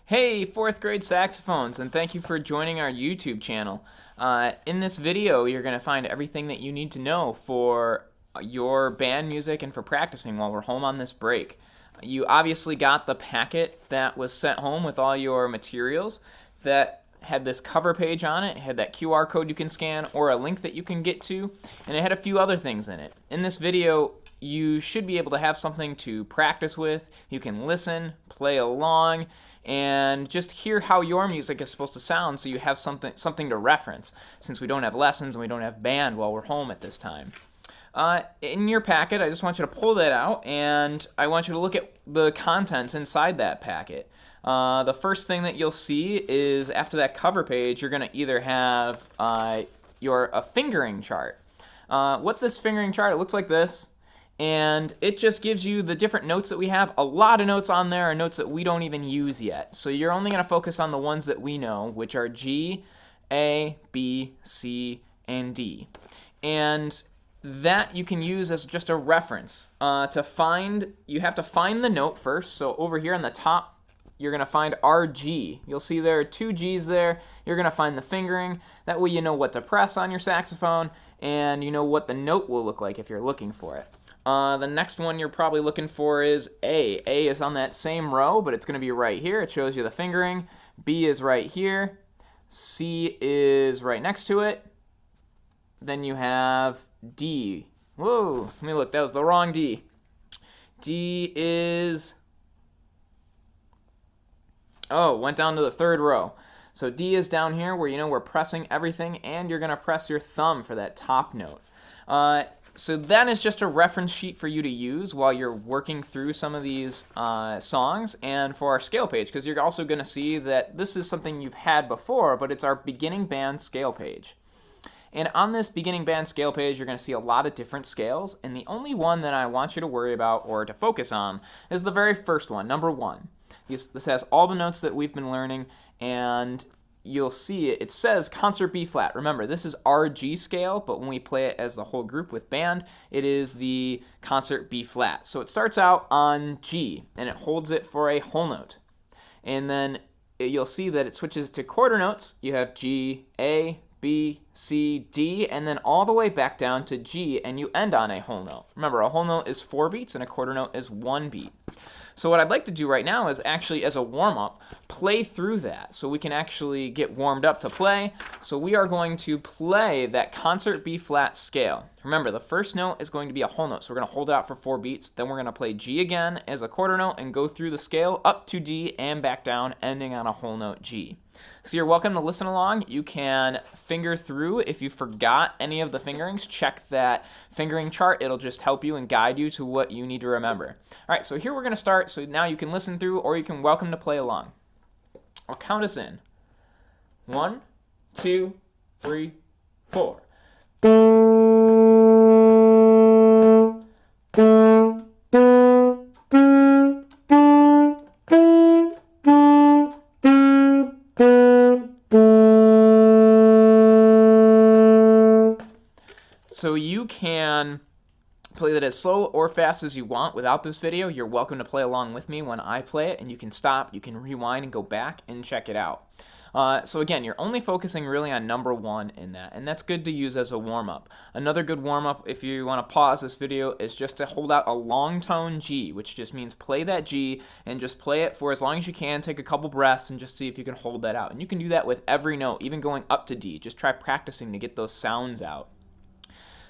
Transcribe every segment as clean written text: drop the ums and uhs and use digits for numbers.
Hey, fourth grade saxophones, and thank you for joining our YouTube channel. In this video, you're going to find everything that you need to know for your band music and for practicing while we're home on this break. You obviously got the packet that was sent home with all your materials that had this cover page on it. It had that QR code you can scan or a link that you can get to, and it had a few other things in it. In this video, you should be able to have something to practice with. You can listen, play along, and just hear how your music is supposed to sound so you have something to reference, since we don't have lessons and we don't have band while we're home at this time. In your packet, I just want you to pull that out, and I want you to look at the contents inside that packet. The first thing that you'll see is after that cover page, you're going to either have a fingering chart. What this fingering chart, it looks like this. And it just gives you the different notes that we have. A lot of notes on there are notes that we don't even use yet. So you're only going to focus on the ones that we know, which are G, A, B, C, and D. And that you can use as just a reference. You have to find the note first. So over here on the top, you're going to find our G. You'll see there are two G's there. You're going to find the fingering. That way you know what to press on your saxophone, and you know what the note will look like if you're looking for it. The next one you're probably looking for is A. A is on that same row, but it's going to be right here. It shows you the fingering. B is right here. C is right next to it. Then you have D. Whoa, let me look. That was the wrong D. D is... Oh, went down to the third row. So D is down here where you know we're pressing everything, and you're going to press your thumb for that top note. So that is just a reference sheet for you to use while you're working through some of these songs, and for our scale page, because you're also going to see that this is something you've had before, but it's our beginning band scale page. And on this beginning band scale page, you're going to see a lot of different scales, and the only one that I want you to worry about or to focus on is the very first one, number 1. This has all the notes that we've been learning, and you'll see it says concert B flat. Remember, this is our G scale, but when we play it as the whole group with band, it is the concert B flat. So it starts out on G, and it holds it for a whole note. And then you'll see that it switches to quarter notes. You have G, A, B, C, D, and then all the way back down to G, and you end on a whole note. Remember, a whole note is 4 beats, and a quarter note is 1 beat. So what I'd like to do right now is actually, as a warm-up, play through that so we can actually get warmed up to play. So we are going to play that concert B flat scale. Remember, the first note is going to be a whole note, so we're going to hold it out for 4 beats. Then we're going to play G again as a quarter note and go through the scale up to D and back down, ending on a whole note G. So you're welcome to listen along. You can finger through. If you forgot any of the fingerings, check that fingering chart. It'll just help you and guide you to what you need to remember. All right, so here we're going to start. So now you can listen through, or you can welcome to play along. I'll count us in. 1, 2, 3, 4. So you can play that as slow or fast as you want without this video. You're welcome to play along with me when I play it, and you can stop, you can rewind and go back and check it out. So again, you're only focusing really on number 1 in that, and that's good to use as a warm-up. Another good warm-up, if you want to pause this video, is just to hold out a long tone G, which just means play that G and just play it for as long as you can. Take a couple breaths and just see if you can hold that out. And you can do that with every note, even going up to D. Just try practicing to get those sounds out.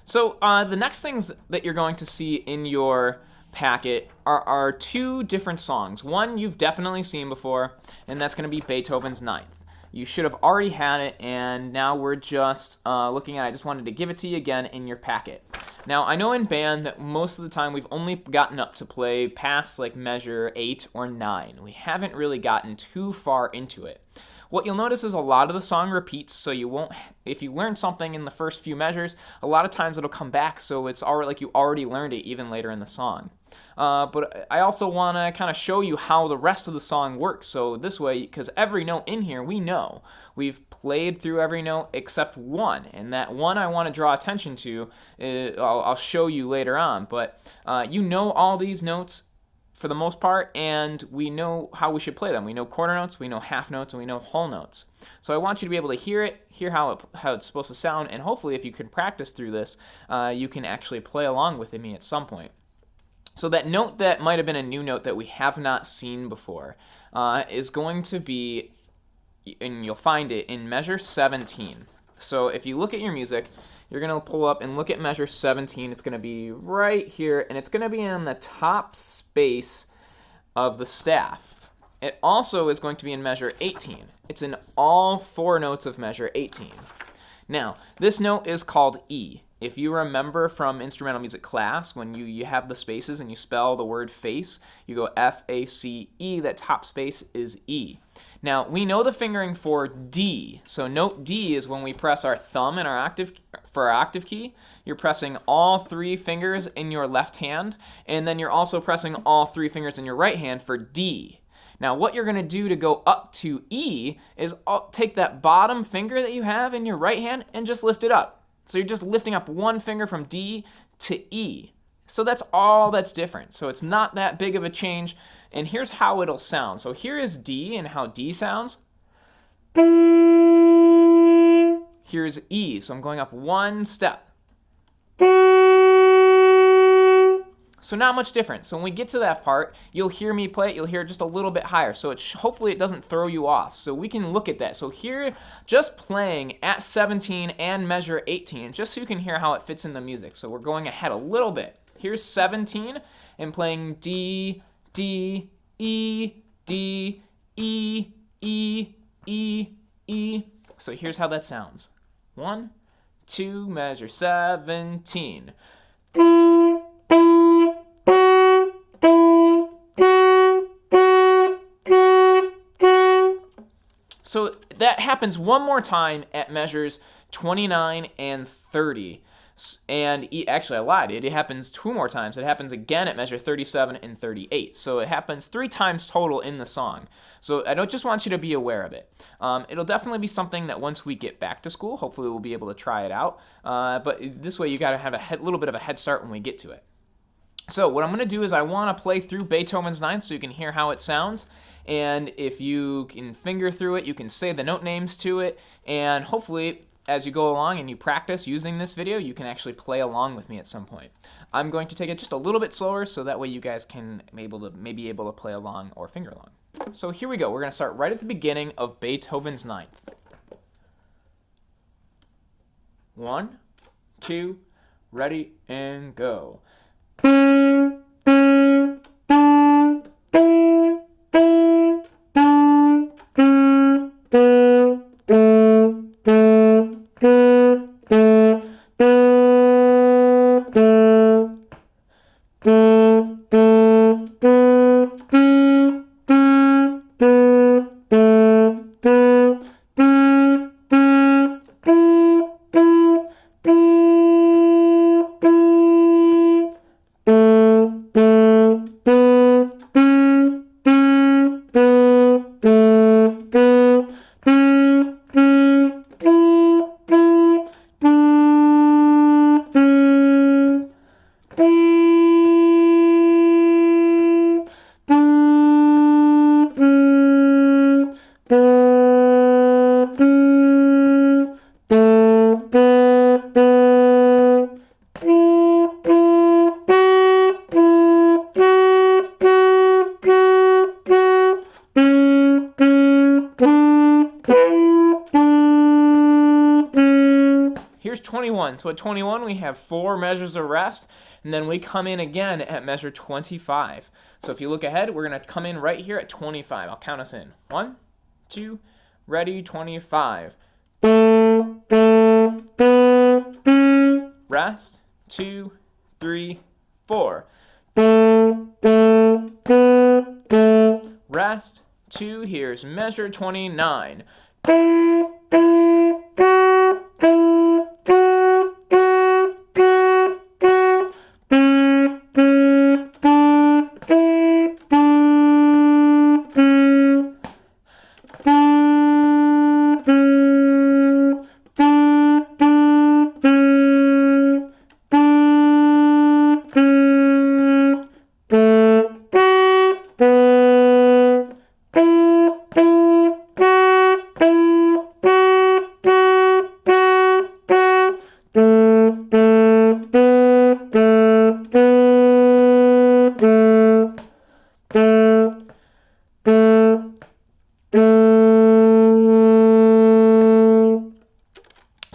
So the next things that you're going to see in your packet are 2 different songs. One you've definitely seen before, and that's going to be Beethoven's Ninth. You should have already had it, and now we're just looking at it. I just wanted to give it to you again in your packet. Now, I know in band that most of the time we've only gotten up to play past like measure 8 or 9. We haven't really gotten too far into it. What you'll notice is a lot of the song repeats, so you won't, if you learn something in the first few measures, a lot of times it'll come back, so it's already like you already learned it even later in the song. But I also want to kind of show you how the rest of the song works, so this way, because every note in here we know. We've played through every note except one, and that one I want to draw attention to, I'll show you later on, but you know all these notes for the most part, and we know how we should play them. We know quarter notes, we know half notes, and we know whole notes. So I want you to be able to hear it, hear how it's supposed to sound, and hopefully if you can practice through this, you can actually play along with me at some point. So that note that might have been a new note that we have not seen before is going to be, and you'll find it in measure 17. So if you look at your music, you're going to pull up and look at measure 17. It's going to be right here, and it's going to be in the top space of the staff. It also is going to be in measure 18. It's in all four notes of measure 18. Now, this note is called E. If you remember from instrumental music class, when you have the spaces and you spell the word face, you go F-A-C-E, that top space is E. Now, we know the fingering for D. So note D is when we press our thumb in our octave key. You're pressing all three fingers in your left hand, and then you're also pressing all three fingers in your right hand for D. Now, what you're going to do to go up to E is take that bottom finger that you have in your right hand and just lift it up. So you're just lifting up one finger from D to E. So that's all that's different. So it's not that big of a change. And here's how it'll sound. So here is D and how D sounds. Here's E. So I'm going up one step. So not much different. So when we get to that part, you'll hear me play it. You'll hear it just a little bit higher. So hopefully it doesn't throw you off. So we can look at that. So here, just playing at 17 and measure 18, just so you can hear how it fits in the music. So we're going ahead a little bit. Here's 17 and playing D, D, E, D, E, E, E, E. So here's how that sounds. 1, 2, measure 17. So that happens one more time at measures 29 and 30. And actually, I lied. It happens two more times. It happens again at measure 37 and 38. So it happens 3 times total in the song. So I don't just want you to be aware of it. It'll definitely be something that once we get back to school, hopefully we'll be able to try it out. But this way you got to have a little bit of a head start when we get to it. So what I'm going to do is I want to play through Beethoven's Ninth so you can hear how it sounds. And if you can finger through it, you can say the note names to it. And hopefully, as you go along and you practice using this video, you can actually play along with me at some point. I'm going to take it just a little bit slower so that way you guys can maybe able to play along or finger along. So here we go. We're going to start right at the beginning of Beethoven's Ninth. 1, 2, ready, and go. Here's 21. So at 21, we have 4 measures of rest, and then we come in again at measure 25. So if you look ahead, we're going to come in right here at 25. I'll count us in. 1, 2, ready, 25. Rest, 2, 3, 4. Rest, 2, here's measure 29.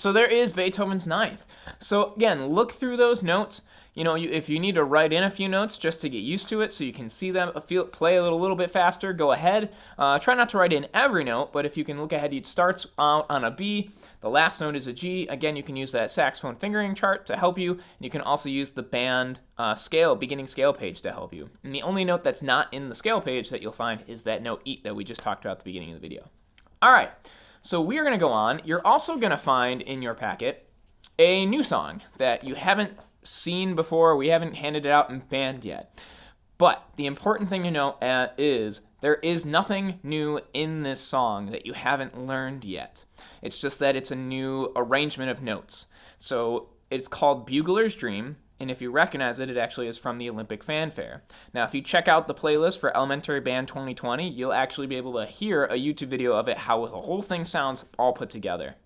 So there is Beethoven's Ninth. So again, look through those notes. You know, if you need to write in a few notes just to get used to it so you can see them, play a little bit faster, go ahead. Try not to write in every note, but if you can look ahead, it starts out on a B. The last note is a G. Again, you can use that saxophone fingering chart to help you. And you can also use the band beginning scale page to help you. And the only note that's not in the scale page that you'll find is that note E that we just talked about at the beginning of the video. All right, so we're going to go on. You're also going to find in your packet a new song that you haven't seen before. We haven't handed it out in band yet. But the important thing to know is there is nothing new in this song that you haven't learned yet. It's just that it's a new arrangement of notes. So it's called Bugler's Dream, and if you recognize it, it actually is from the Olympic Fanfare. Now, if you check out the playlist for Elementary Band 2020, you'll actually be able to hear a YouTube video of it, how the whole thing sounds all put together.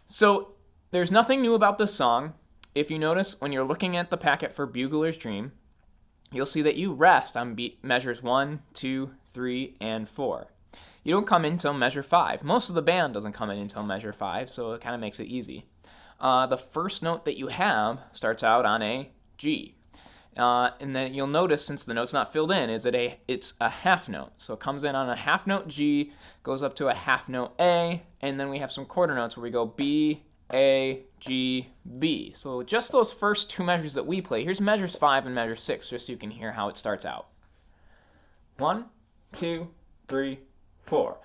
So there's nothing new about this song. If you notice, when you're looking at the packet for Bugler's Dream, you'll see that you rest on measures 1, 2, 3, and 4. You don't come in until measure 5. Most of the band doesn't come in until measure 5, so it kind of makes it easy. The first note that you have starts out on a G. And then you'll notice, since the note's not filled in, it's a half note. So it comes in on a half note G, goes up to a half note A, and then we have some quarter notes where we go B, A, G, B. So just those first two measures that we play. Here's measures 5 and measure 6, just so you can hear how it starts out. 1, 2, 3, 4.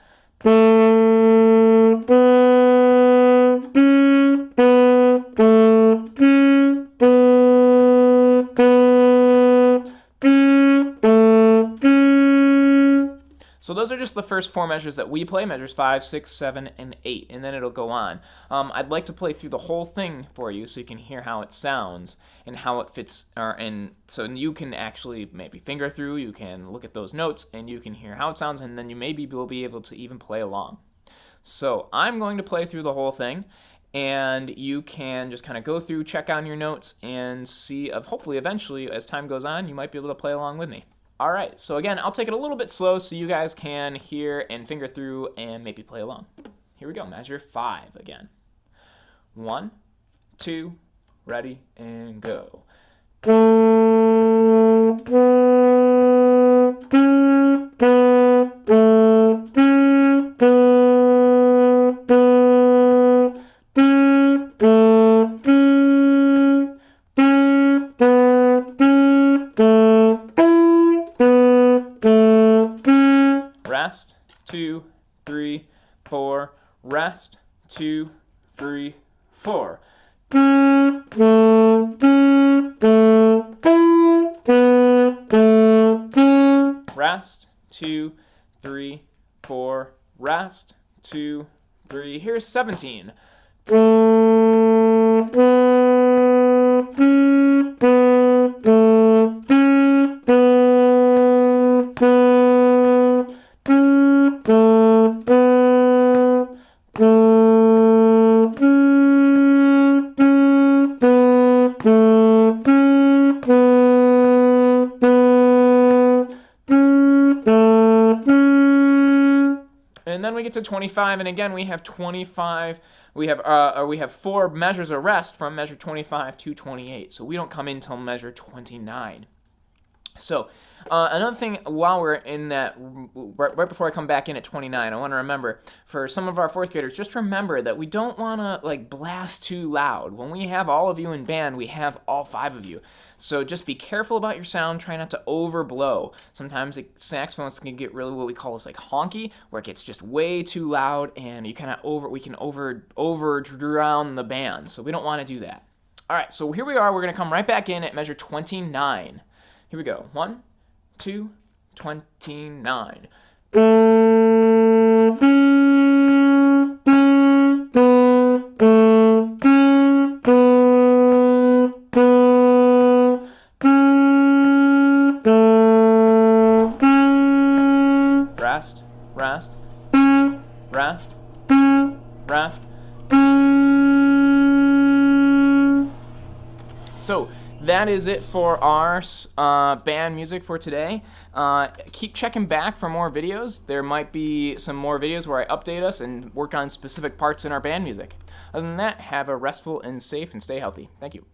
So those are just the first 4 measures that we play, measures 5, 6, 7, and 8, and then it'll go on. I'd like to play through the whole thing for you so you can hear how it sounds and how it fits, and so you can actually maybe finger through, you can look at those notes, and you can hear how it sounds, and then you maybe will be able to even play along. So I'm going to play through the whole thing, and you can just kind of go through, check on your notes, and see, hopefully eventually, as time goes on, you might be able to play along with me. All right, so again, I'll take it a little bit slow so you guys can hear and finger through and maybe play along. Here we go, measure 5 again. 1, 2, ready, and go. Rest, 2, 3, 4. Rest, 2, 3, 4. Rest, 2, 3, 4. Rest, 2, 3. Here's 17. And then we get to 25, and again we have 25. We have 4 measures of rest from measure 25 to 28. So we don't come in until measure 29. So another thing, while we're in that, right before I come back in at 29, I want to remember, for some of our 4th graders, just remember that we don't want to blast too loud. When we have all of you in band, we have all 5 of you. So just be careful about your sound. Try not to overblow. Sometimes saxophones can get really what we call this honky, where it gets just way too loud, and we can over drown the band. So we don't want to do that. All right, so here we are. We're going to come right back in at measure 29. Here we go. 1, 2, 29. Rest, rest, rest, rest. So that is it for our band music for today. Keep checking back for more videos. There might be some more videos where I update us and work on specific parts in our band music. Other than that, have a restful and safe and stay healthy. Thank you.